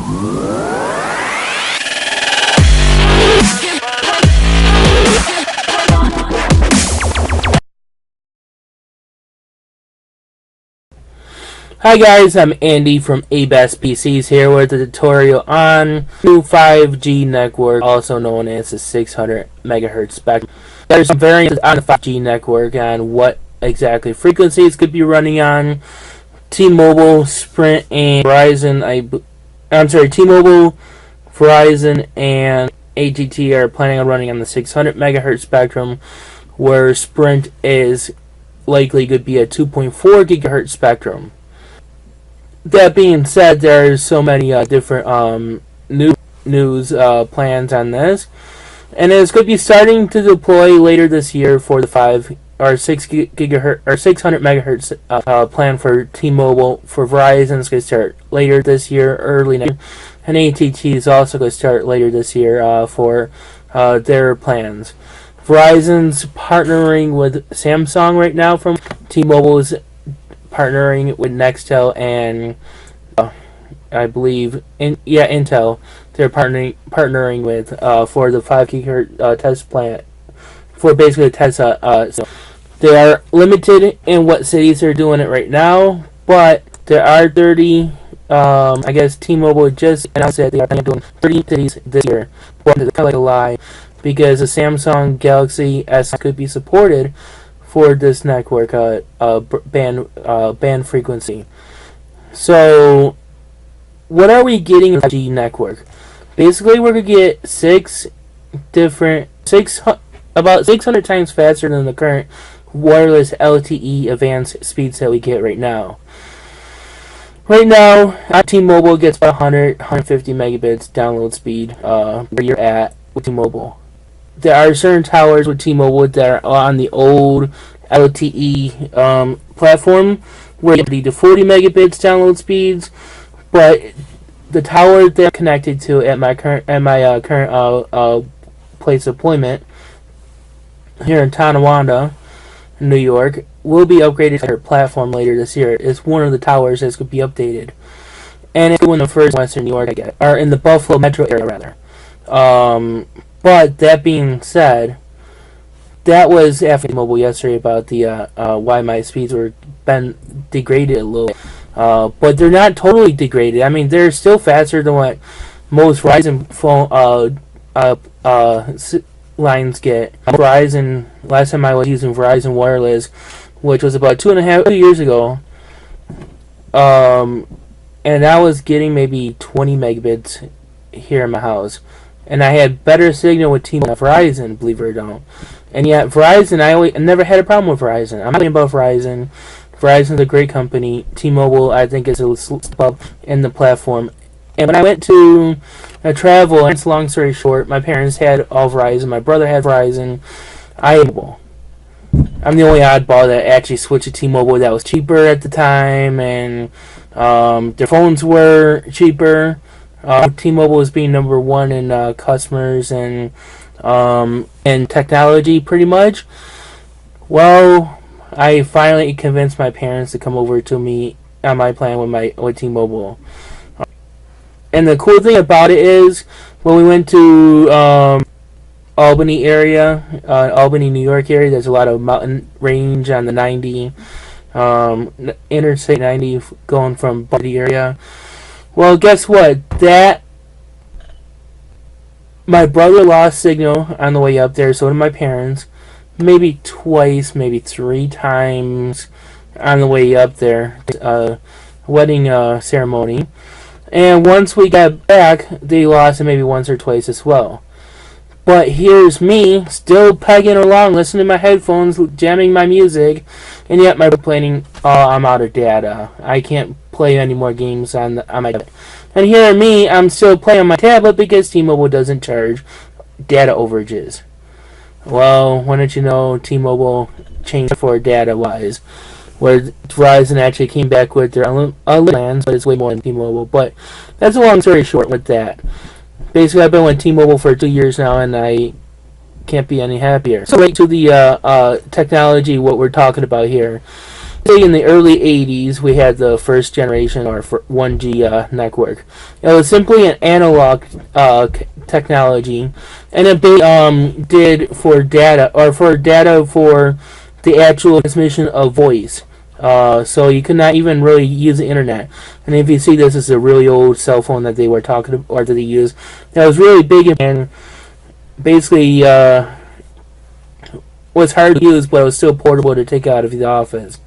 Hi guys, I'm Andy from ABEST PCs here with a tutorial on new 5G network, also known as the 600 megahertz spectrum. There's some variants on the 5G network on what exactly frequencies could be running on. T-Mobile, Sprint, and Verizon. T-Mobile, Verizon, and AT&T are planning on running on the 600 megahertz spectrum, where Sprint is likely going to be a 2.4 gigahertz spectrum. That being said, there's so many different news plans on this, and it's going to be starting to deploy later this year for the 6 gigahertz or 600 megahertz plan for T-Mobile. For Verizon, it's going to start later this year, early next year, and AT&T is also going to start later this year for their plans. Verizon's partnering with Samsung right now. From T-Mobile's partnering with Nextel and I believe Intel. They're partnering with for the 5 gigahertz test plan, for basically a test. So they are limited in what cities they're doing it right now, but there are 30. I guess T-Mobile just announced that they are doing 30 cities this year. But it's kind of like a lie, because the Samsung Galaxy S could be supported for this network band frequency. So what are we getting in the 5G network? Basically, we're going to get about 600 times faster than the current wireless LTE advanced speeds that we get right now. Right now, T-Mobile gets about 150 megabits download speed where you're at with T-Mobile. There are certain towers with T-Mobile that are on the old LTE platform where you have to 40 megabits download speeds, but the tower they're connected to at my current place of employment here in Tonawanda, New York, will be upgraded to their platform later this year. It's one of the towers that's going to be updated, and it's one of the first in Western New York, or in the Buffalo metro area rather. But that being said, that was after T-Mobile yesterday about the why my speeds were been degraded a little bit. But they're not totally degraded. I mean, they're still faster than what most Verizon phone lines get. Verizon, last time I was using Verizon Wireless, which was about 2 years ago, and I was getting maybe 20 megabits here in my house. And I had better signal with T-Mobile than Verizon, believe it or don't. And yet Verizon, I never had a problem with Verizon. I'm talking about Verizon. Verizon's a great company. T-Mobile, I think, is a slip up in the platform. And when I went to travel, and it's long story short, my parents had all Verizon. My brother had Verizon. I had T-Mobile. I'm the only oddball that actually switched to T-Mobile. That was cheaper at the time, and their phones were cheaper. T-Mobile is being number one in customers and technology, pretty much. Well, I finally convinced my parents to come over to me on my plan with T-Mobile. And the cool thing about it is, when we went to Albany area, Albany, New York area, there's a lot of mountain range on the 90, Interstate 90 going from Buddy area. Well, guess what? My brother lost signal on the way up there, so did my parents. Maybe twice, maybe 3 times on the way up there. Wedding ceremony. And once we got back, they lost it maybe once or twice as well. But here's me, still pegging along, listening to my headphones, jamming my music, and yet my complaining, oh, I'm out of data. I can't play any more games on my tablet. And here me, I'm still playing on my tablet because T-Mobile doesn't charge data overages. Well, why don't you know T-Mobile changed for data-wise, where Verizon actually came back with their unlimited plans, but it's way more than T-Mobile. But that's a long story short with that. Basically, I've been with T-Mobile for 2 years now, and I can't be any happier. So, right to the technology, what we're talking about here. in the early 80s, we had the first generation or 1G network. It was simply an analog technology, and it did for data for the actual transmission of voice. So you could not even really use the internet. And if you see, this is a really old cell phone that they were talking about, or that they used. That was really big and basically was hard to use, but it was still portable to take out of the office.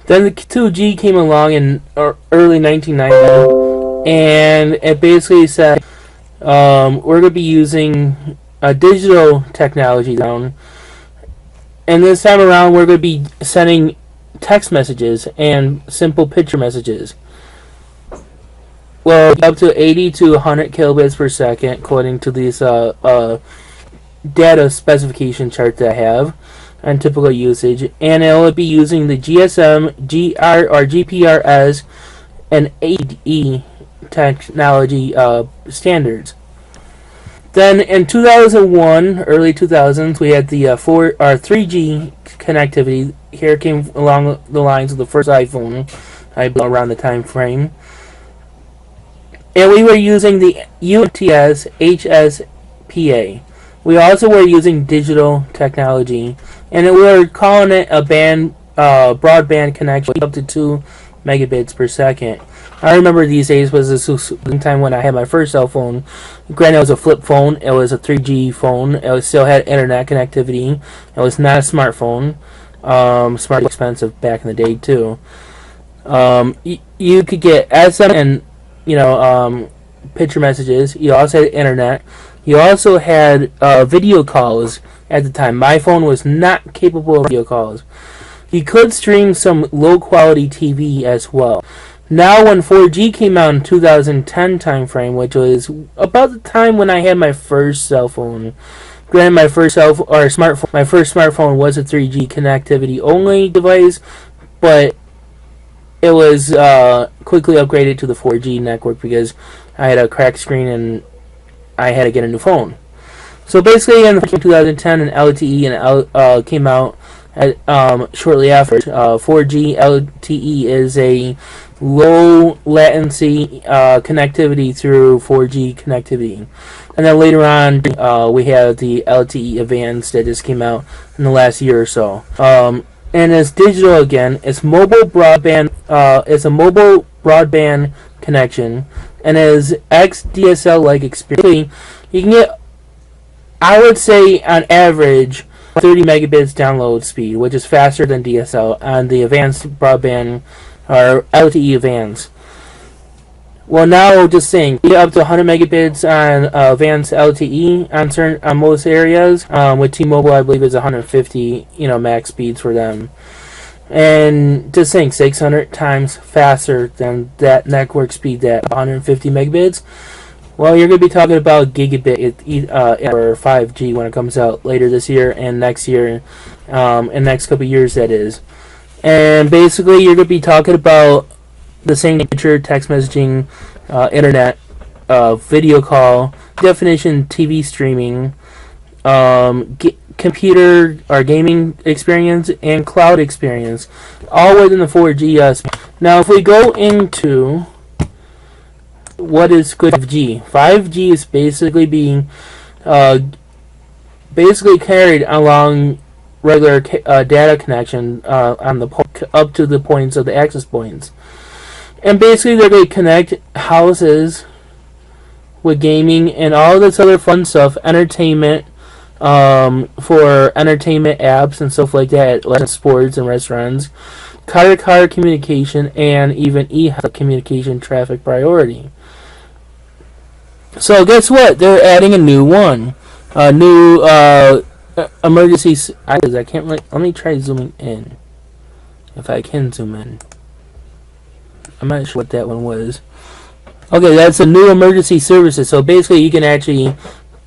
Then the 2G came along in early 1990, and it basically said we're going to be using a digital technology down, and this time around we're going to be sending text messages and simple picture messages. Well, up to 80 to 100 kilobits per second, according to these data specification chart that I have on typical usage, and it will be using the GSM, GPRS, and AE technology standards. Then in 2001, early 2000s, we had the 3G connectivity. Here came along the lines of the first iPhone, around the time frame. And we were using the UMTS HSPA. We also were using digital technology, and we were calling it a broadband connection up to 2 megabits per second. I remember these days was the time when I had my first cell phone. Granted, it was a flip phone. It was a 3G phone. It still had internet connectivity. It was not a smartphone. Smart expensive back in the day too. You could get SM and picture messages. You also had internet. You also had video calls at the time. My phone was not capable of video calls. You could stream some low quality TV as well. Now, when 4G came out in 2010 timeframe, which was about the time when I had my first cell phone. Granted, my first smartphone was a 3G connectivity only device, but it was quickly upgraded to the 4G network because I had a cracked screen and I had to get a new phone. So basically, in 2010, an LTE came out shortly after. 4G LTE is a low latency connectivity through 4G connectivity. And then later on, we have the LTE Advanced that just came out in the last year or so. And it's digital again. It's mobile broadband. It's a mobile broadband connection, and is XDSL-like experience. You can get, I would say, on average, 30 megabits download speed, which is faster than DSL on the advanced broadband or LTE Advanced. Well, now just saying, you get up to 100 megabits on advanced LTE on most areas. With T-Mobile, I believe is 150, max speeds for them. And just saying, 600 times faster than that network speed, that 150 megabits. Well, you're going to be talking about gigabit or 5G when it comes out later this year and next year, and next couple of years, that is. And basically, you're going to be talking about the same nature, text messaging, internet, video call, definition, TV streaming, computer or gaming experience, and cloud experience, all within the 4G. Now, if we go into what is good 5G, 5G is basically being carried along regular data connection on the up to the points of the access points. And basically, they're going to connect houses with gaming and all this other fun stuff, entertainment, for entertainment apps and stuff like that, like sports and restaurants, car-to-car communication, and even e-health communication traffic priority. So guess what? They're adding a new one, a new emergency. I can't really. Let me try zooming in. If I can zoom in. I'm not sure what that one was. Okay, that's a new emergency services. So basically, you can actually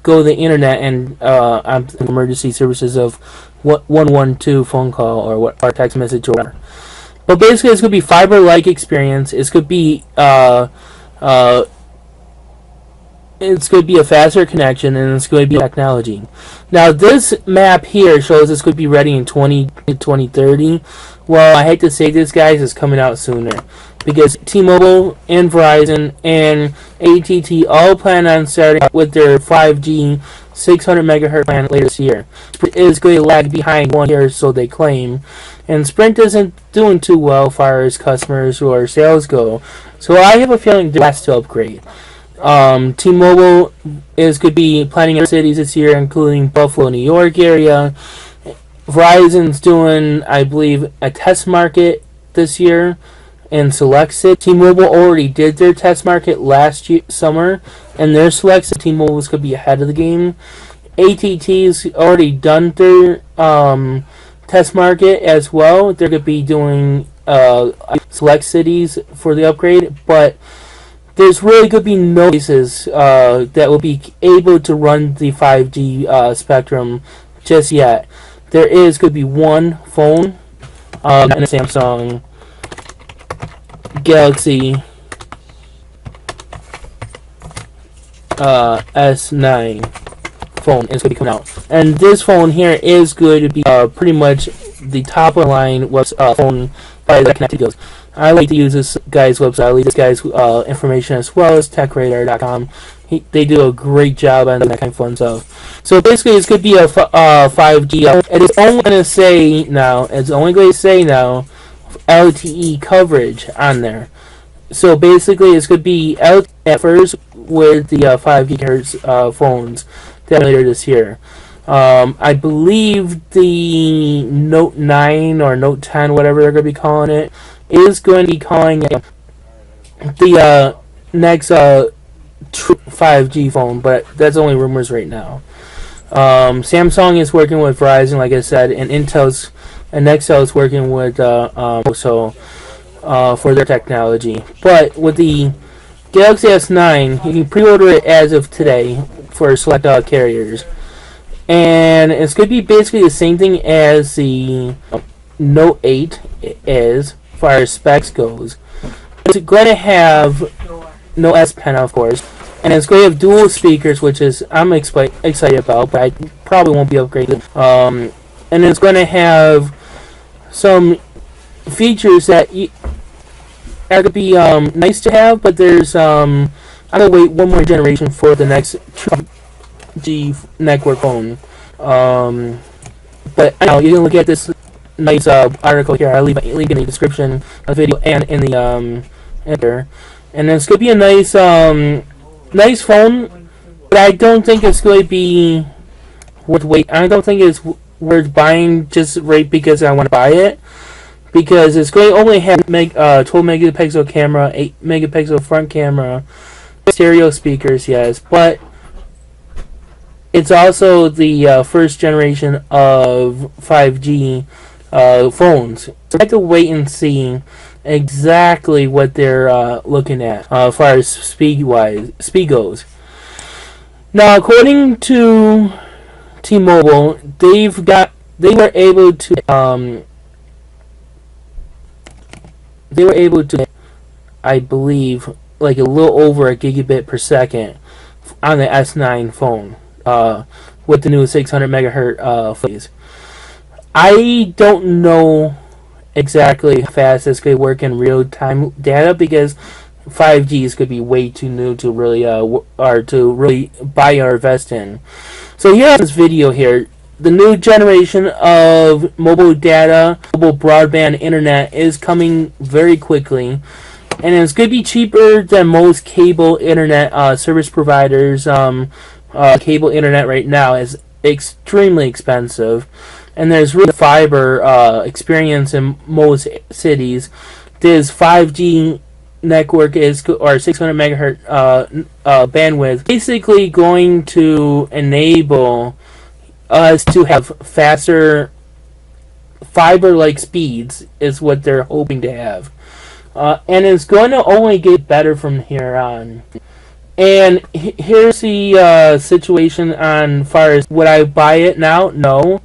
go to the internet and on emergency services of 112 phone call or text message or whatever. But basically, it's going to be fiber-like experience. It's going to be it's going to be a faster connection, and it's going to be technology. Now, this map here shows it's going to be ready in 2030. Well, I hate to say this, guys, it's coming out sooner, because T-Mobile and Verizon and AT&T all plan on starting with their 5G 600 megahertz plan later this year. Sprint is going to lag behind 1 year, so they claim, and Sprint isn't doing too well as far as customers or sales go. So I have a feeling they're last to upgrade. T-Mobile is going to be planning in cities this year, including Buffalo, New York area. Verizon's doing, I believe, a test market this year in select cities. T-Mobile already did their test market last summer, and their select cities, T-Mobile is going to be ahead of the game. AT&T's already done their test market as well. They're going to be doing select cities for the upgrade, but there's really going to be no places that will be able to run the 5G spectrum just yet. There is going to be one phone, and a Samsung Galaxy S9 phone is going to be coming out. And this phone here is going to be pretty much the top of the line phone by the connected goes. I like to use this guy's website. I leave this guy's information as well as TechRadar.com. They do a great job on that kind of fun stuff. So basically, it's going to be a 5G. It is only going to say now. It's only going to say now LTE coverage on there. So basically, it's going to be LTE at first with the 5 GHz phones later this year. I believe the Note 9 or Note 10, whatever they're going to be calling it, is going to be calling it the next 5G phone, but that's only rumors right now. Samsung is working with Verizon, like I said, and Nextel is working with for their technology. But with the Galaxy S9, you can pre-order it as of today for select carriers, and it's going to be basically the same thing as the Note 8 is, as far as specs goes. It's going to have no S Pen, of course, and it's going to have dual speakers, which is I'm excited about, but I probably won't be upgraded. And it's going to have some features that are going to be nice to have, but there's I'm going to wait one more generation for the next 5G network phone. But I know you can look at this nice article here. I'll leave a link in the description of the video and in the enter. And it's going to be a nice nice phone, but I don't think it's going to be worth wait. I don't think it's worth buying just right because I want to buy it, because it's going to only have 12 megapixel camera, 8 megapixel front camera, stereo speakers, yes, but it's also the first generation of 5G phones. So I have to wait and see exactly what they're looking at as far as speed goes. Now, according to T-Mobile, they were able to, I believe, like a little over a gigabit per second on the S9 phone with the new 600 megahertz phase. I don't know exactly how fast this could work in real-time data, because 5G is going to be way too new to really buy or invest in. So here on this video here, the new generation of mobile data, mobile broadband internet is coming very quickly, and it's going to be cheaper than most cable internet service providers. Cable internet right now is extremely expensive, and there's really fiber experience in most cities. This 5G network or 600 megahertz bandwidth, basically going to enable us to have faster fiber-like speeds, is what they're hoping to have, and it's going to only get better from here on. And here's the situation on far as would I buy it now? No.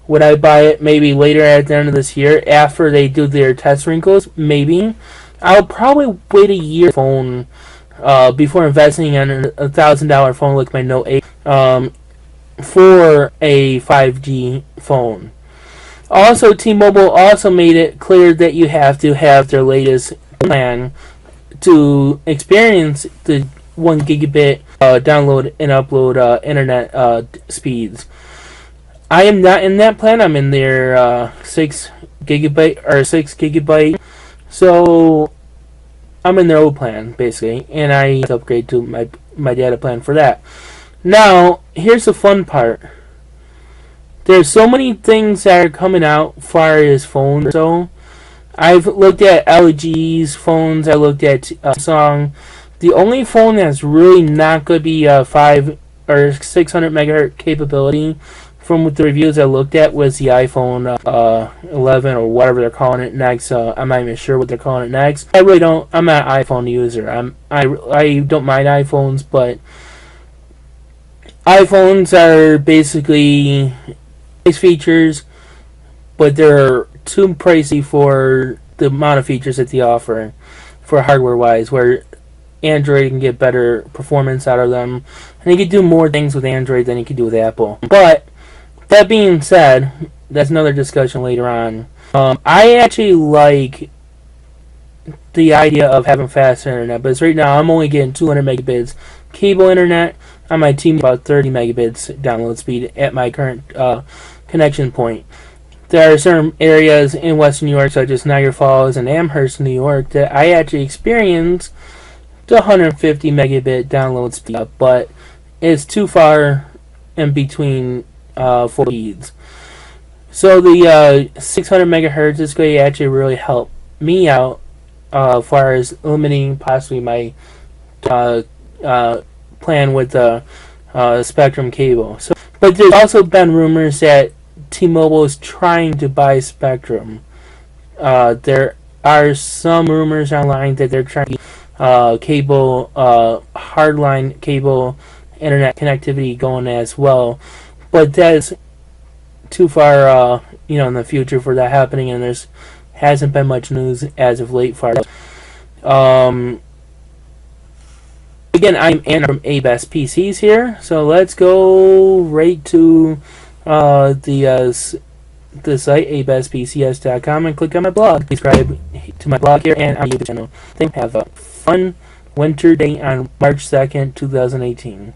Would I buy it maybe later at the end of this year after they do their test wrinkles? Maybe. I'll probably wait a year phone before investing in a $1,000 phone like my Note 8 for a 5G phone. Also, T-Mobile also made it clear that you have to have their latest plan to experience the 1 gigabit download and upload internet speeds. I am not in that plan. I'm in their 6 gigabyte. So I'm in their old plan basically, and I upgrade to my data plan for that. Now, here's the fun part. There's so many things that are coming out far as phones. So I've looked at LG's phones. I looked at Samsung. The only phone that's really not going to be 5 or 600 megahertz capability, from the reviews I looked at, was the iPhone 11 or whatever they're calling it next. I'm not even sure what they're calling it next. I really don't. I'm not an iPhone user. I don't mind iPhones, but iPhones are basically nice features, but they're too pricey for the amount of features that they offer for hardware-wise, where Android can get better performance out of them, and you can do more things with Android than you can do with Apple. But that being said, that's another discussion later on. I actually like the idea of having fast internet, but right now I'm only getting 200 megabits cable internet on my team, about 30 megabits download speed at my current connection point. There are certain areas in Western New York, such as Niagara Falls and Amherst, New York, that I actually experience the 150 megabit download speed, but it's too far in between for speeds. So the 600 megahertz is going to actually really help me out as far as limiting possibly my plan with the Spectrum cable. So, but there's also been rumors that T-Mobile is trying to buy Spectrum. There are some rumors online that they're trying to cable hardline cable internet connectivity going as well, but that's too far in the future for that happening, and there's hasn't been much news as of late for again, I'm Andy from ABEST PCs here, so let's go right to the site abestpcs.com and click on my blog. Subscribe to my blog here and on YouTube channel. Have a fun winter day on March 2nd, 2018.